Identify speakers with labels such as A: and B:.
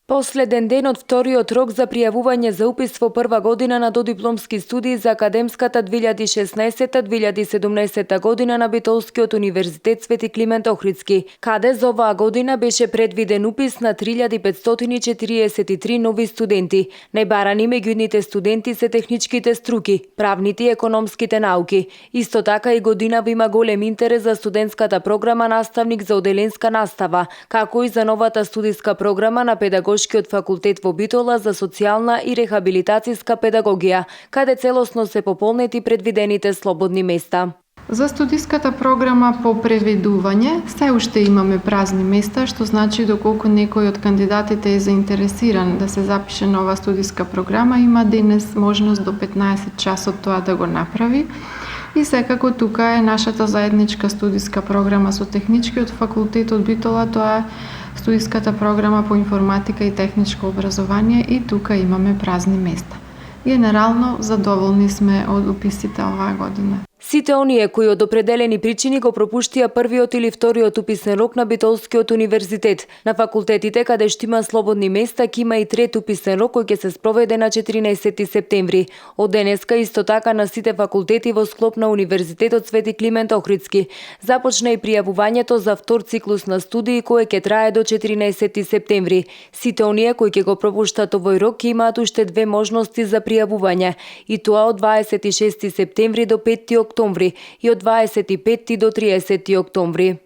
A: Последен ден од вториот рок за пријавување за упис во прва година на додипломски студии за академската 2016-2017 година на Битолскиот универзитет Свети Климент Охридски, каде за оваа година беше предвиден упис на 3543 нови студенти. Најбарани меѓу нивните студенти се техничките струки, правните и економските науки. Исто така и годинава има голем интерес за студентската програма наставник за оделенска настава, како и за новата студиска програма на Педагошкиот факултет во Битола за социјална и рехабилитацијска педагогија, каде целосно се пополнети предвидените слободни места.
B: За студиската програма по предвидување се уште имаме празни места, што значи доколку некој од кандидатите е заинтересиран да се запише нова студиска програма, има денес можност до 15 часот тоа да го направи. И секако тука е нашата заедничка студиска програма со Техничкиот факултет од Битола, тоа е студиската програма по информатика и техничко образование и тука имаме празни места. Генерално задоволни сме од уписите оваа година.
A: Сите оние кои од определени причини го пропуштија првиот или вториот уписен рок на Битолскиот универзитет. На факултетите каде што има слободни места, ќе има и трет уписен рок кој ќе се спроведе на 14 септември. Од денеска исто така на сите факултети во склоп на Универзитетот Свети Климент Охридски започна и пријавувањето за втор циклус на студии кој ќе трае до 14 септември. Сите оние кои ќе го пропуштат овој рок ќе имаат уште две можности за пријавување, и тоа од 26 септември до 5 октомври и од 25 до 30 октомври.